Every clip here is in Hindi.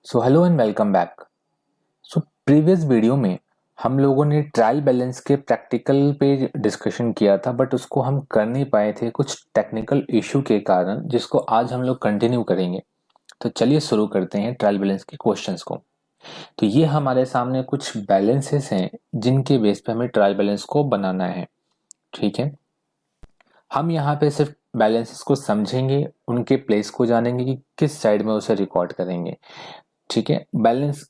So hello and welcome back. So previous video में हम लोगों ने ट्रायल बैलेंस के प्रैक्टिकल पे डिस्कशन किया था, बट उसको हम कर नहीं पाए थे कुछ टेक्निकल इशू के कारण, जिसको आज हम लोग कंटिन्यू करेंगे। तो चलिए शुरू करते हैं ट्रायल बैलेंस के क्वेश्चंस को। तो ये हमारे सामने कुछ बैलेंसेस हैं जिनके बेस पे हमें ट्रायल बैलेंस को बनाना है। ठीक है, हम यहाँ पे सिर्फ बैलेंसेस को समझेंगे, उनके प्लेस को जानेंगे कि किस साइड में उसे रिकॉर्ड करेंगे। ठीक है, बैलेंस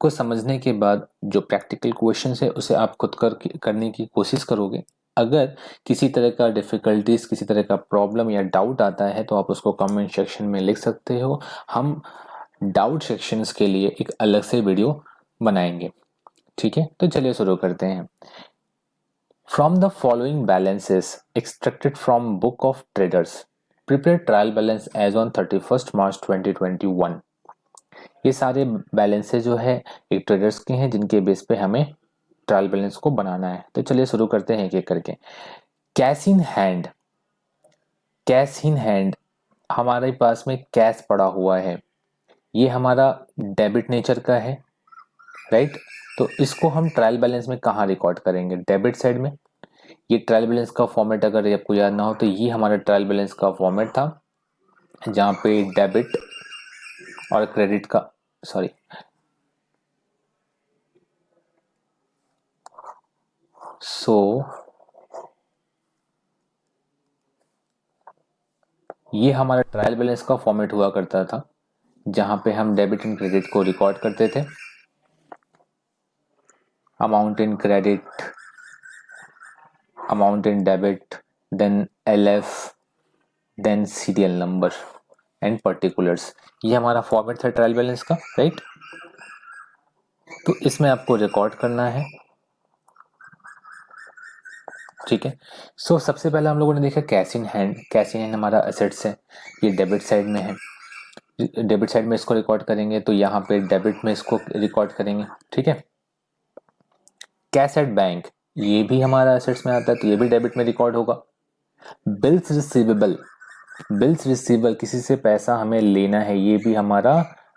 को समझने के बाद जो प्रैक्टिकल क्वेश्चन है उसे आप खुद करने की कोशिश करोगे। अगर किसी तरह का डिफिकल्टीज, किसी तरह का प्रॉब्लम या डाउट आता है तो आप उसको कमेंट सेक्शन में लिख सकते हो। हम डाउट सेक्शंस के लिए एक अलग से वीडियो बनाएंगे। ठीक है, तो चलिए शुरू करते हैं। From the following balances extracted from book of traders, prepare trial balance as on 31 March 2021। ये सारे बैलेंसेस जो है एक ट्रेडर्स के हैं जिनके बेस पे हमें ट्रायल बैलेंस को बनाना है। तो चलिए शुरू करते हैं एक एक करके। Cash in hand, cash in hand हमारे पास में कैश पड़ा हुआ है, ये हमारा डेबिट नेचर का है, राइट। तो इसको हम ट्रायल बैलेंस में कहाँ रिकॉर्ड करेंगे? डेबिट साइड में। ये ट्रायल बैलेंस का फॉर्मेट अगर आपको याद ना हो तो ये हमारा ट्रायल बैलेंस का फॉर्मेट था, जहाँ पे डेबिट और क्रेडिट का, सॉरी, ये हमारा ट्रायल बैलेंस का फॉर्मेट हुआ करता था, जहां पे हम डेबिट एंड क्रेडिट को रिकॉर्ड करते थे। Amount in credit, amount in debit, then LF, then serial number and particulars. ये हमारा फॉर्मेट था ट्रायल बैलेंस का, राइट। तो इसमें आपको रिकॉर्ड करना है। ठीक है, सो सबसे पहले हम लोगों ने देखा cash in hand. Cash in hand हमारा एसेट्स है, ये डेबिट साइड में है। डेबिट साइड में इसको रिकॉर्ड करेंगे तो यहाँ पे डेबिट में इसको रिकॉर्ड करेंगे। ठीक है, कैश एट बैंक, ये भी हमारा एसेट्स में आता है तो ये भी डेबिट में रिकॉर्ड होगा। बिल्स रिसीवेबल, बिल्स रिसीवेबल किसी से पैसा हमें लेना है, ये भी हमारा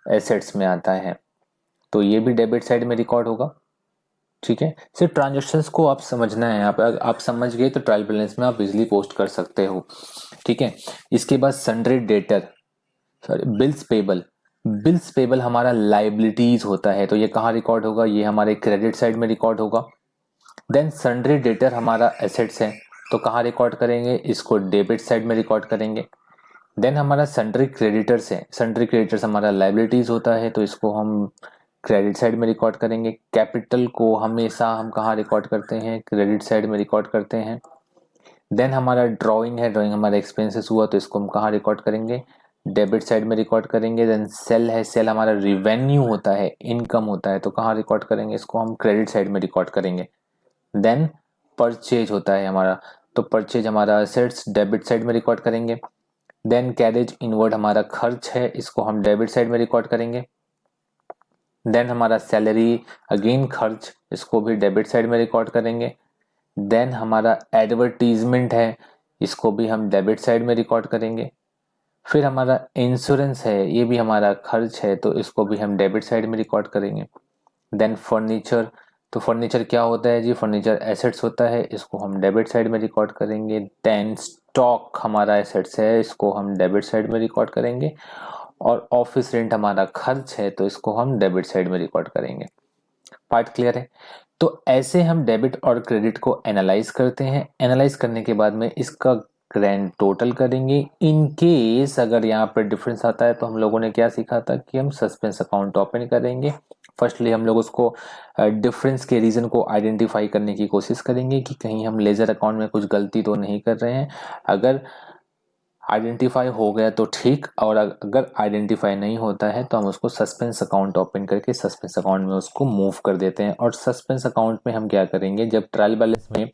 एसेट्स में आता है तो ये भी डेबिट साइड में रिकॉर्ड होगा। ठीक है, सिर्फ ट्रांजेक्शन्स को आप समझना है। यहाँ पे अगर आप समझ गए तो ट्रायल बैलेंस में आप इजिली पोस्ट कर सकते हो। ठीक है, इसके बाद sundry debtor, sorry bills payable. Bills payable हमारा लाइबिलिटीज होता है तो ये कहाँ रिकॉर्ड होगा? ये हमारे क्रेडिट साइड में रिकॉर्ड होगा। देन सन्ड्री डेटर हमारा एसेट्स है तो कहाँ रिकॉर्ड करेंगे? इसको डेबिट साइड में रिकॉर्ड करेंगे। देन हमारा सन्ड्री क्रेडिटर्स है, सन्ड्री क्रेडिटर्स हमारा लाइबिलिटीज होता है तो इसको हम क्रेडिट साइड में रिकॉर्ड करेंगे। कैपिटल को हमेशा हम कहाँ रिकॉर्ड करते हैं? क्रेडिट साइड में रिकॉर्ड करते हैं। देन हमारा ड्राइंग है, ड्राइंग हमारा एक्सपेंसेस हुआ तो इसको हम कहाँ रिकॉर्ड करेंगे? डेबिट साइड में रिकॉर्ड करेंगे। देन सेल है, सेल हमारा रिवेन्यू होता है, इनकम होता है तो कहाँ रिकॉर्ड करेंगे? इसको हम क्रेडिट साइड में रिकॉर्ड करेंगे। देन परचेज होता है हमारा, तो परचेज हमारा असेट्स, डेबिट साइड में रिकॉर्ड करेंगे। देन कैरेज इनवर्ड हमारा खर्च है, इसको हम डेबिट साइड में रिकॉर्ड करेंगे। देन हमारा सैलरी अगेन खर्च, इसको भी डेबिट साइड में रिकॉर्ड करेंगे। देन हमारा एडवर्टीजमेंट है, इसको भी हम डेबिट साइड में रिकॉर्ड करेंगे। फिर हमारा इंश्योरेंस है, ये भी हमारा खर्च है तो इसको भी हम डेबिट साइड में रिकॉर्ड करेंगे। देन फर्नीचर, तो फर्नीचर क्या होता है जी? फर्नीचर एसेट्स होता है, इसको हम डेबिट साइड में रिकॉर्ड करेंगे। देन स्टॉक हमारा एसेट्स है, इसको हम डेबिट साइड में रिकॉर्ड करेंगे। और ऑफिस रेंट हमारा खर्च है तो इसको हम डेबिट साइड में रिकॉर्ड करेंगे। पार्ट क्लियर है? तो ऐसे हम डेबिट और क्रेडिट को एनालाइज करते हैं। एनालाइज करने के बाद में इसका ग्रैंड टोटल करेंगे। इन केस अगर यहाँ पर डिफरेंस आता है तो हम लोगों ने क्या सीखा था कि हम सस्पेंस अकाउंट ओपन करेंगे। फर्स्टली हम लोग उसको डिफरेंस के रीजन को आइडेंटिफाई करने की कोशिश करेंगे कि कहीं हम लेजर अकाउंट में कुछ गलती तो नहीं कर रहे हैं। अगर आइडेंटिफाई हो गया तो ठीक, और अगर आइडेंटिफाई नहीं होता है तो हम उसको सस्पेंस अकाउंट ओपन करके सस्पेंस अकाउंट में उसको मूव कर देते हैं। और सस्पेंस अकाउंट में हम क्या करेंगे? जब ट्रायल बैलेंस में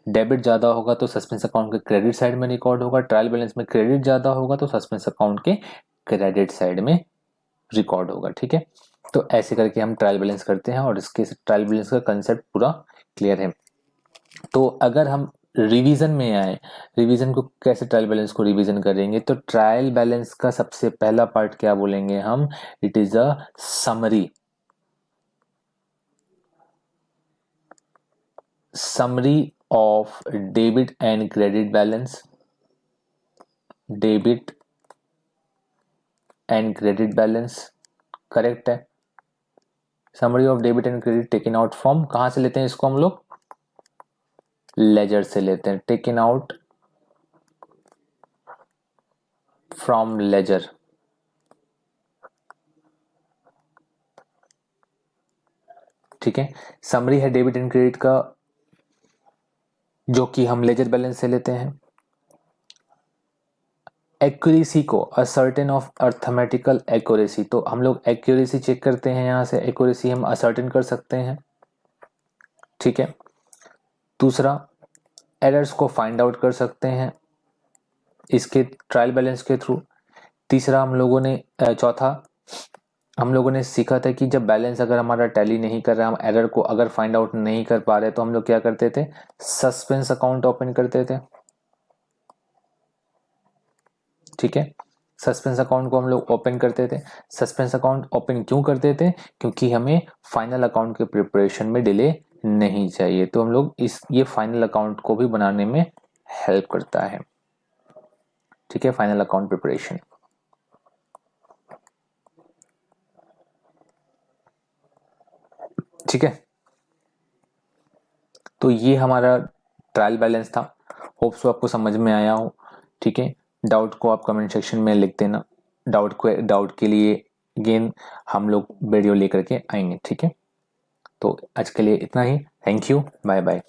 डेबिट ज़्यादा होगा तो सस्पेंस अकाउंट के क्रेडिट साइड में रिकॉर्ड होगा, ट्रायल बैलेंस में क्रेडिट ज़्यादा होगा तो सस्पेंस अकाउंट के क्रेडिट साइड में रिकॉर्ड होगा। ठीक है, तो ऐसे करके हम ट्रायल बैलेंस करते हैं और इसके ट्रायल बैलेंस का कंसेप्ट पूरा क्लियर है। तो अगर हम रिवीजन में आए, रिवीजन को कैसे ट्रायल बैलेंस को रिवीजन करेंगे, तो ट्रायल बैलेंस का सबसे पहला पार्ट क्या बोलेंगे हम, it is a summary, summary of debit and credit balance, debit and credit balance, correct है। Summary of debit and credit taken out from, कहां से लेते हैं इसको हम लोग, लेजर से लेते हैं, टेकन आउट फ्रॉम लेजर। ठीक है, समरी है डेबिट एंड क्रेडिट का जो कि हम लेजर बैलेंस से लेते हैं। एक्यूरेसी को असर्टेन ऑफ अर्थमेटिकल एक्यूरेसी, तो हम लोग एक्यूरेसी चेक करते हैं, यहां से एक्यूरेसी हम असर्टेन कर सकते हैं। ठीक है, दूसरा एरर्स को फाइंड आउट कर सकते हैं इसके ट्रायल बैलेंस के थ्रू। तीसरा हम लोगों ने चौथा हम लोगों ने सीखा था कि जब बैलेंस अगर हमारा टैली नहीं कर रहा, हम एरर को अगर फाइंड आउट नहीं कर पा रहे, तो हम लोग क्या करते थे, सस्पेंस अकाउंट ओपन करते थे। ठीक है, सस्पेंस अकाउंट को हम लोग ओपन करते थे। सस्पेंस अकाउंट ओपन क्यों करते थे, क्योंकि हमें फाइनल अकाउंट के प्रिपरेशन में डिले नहीं चाहिए, तो हम लोग ये फाइनल अकाउंट को भी बनाने में हेल्प करता है। ठीक है, फाइनल अकाउंट प्रिपरेशन। ठीक है, तो ये हमारा ट्रायल बैलेंस था। होप सो आपको समझ में आया हो। ठीक है, डाउट को आप कमेंट सेक्शन में लिख देना। डाउट के लिए अगेन हम लोग वीडियो लेकर के आएंगे। ठीक है, तो आज के लिए इतना ही। Thank you, bye bye.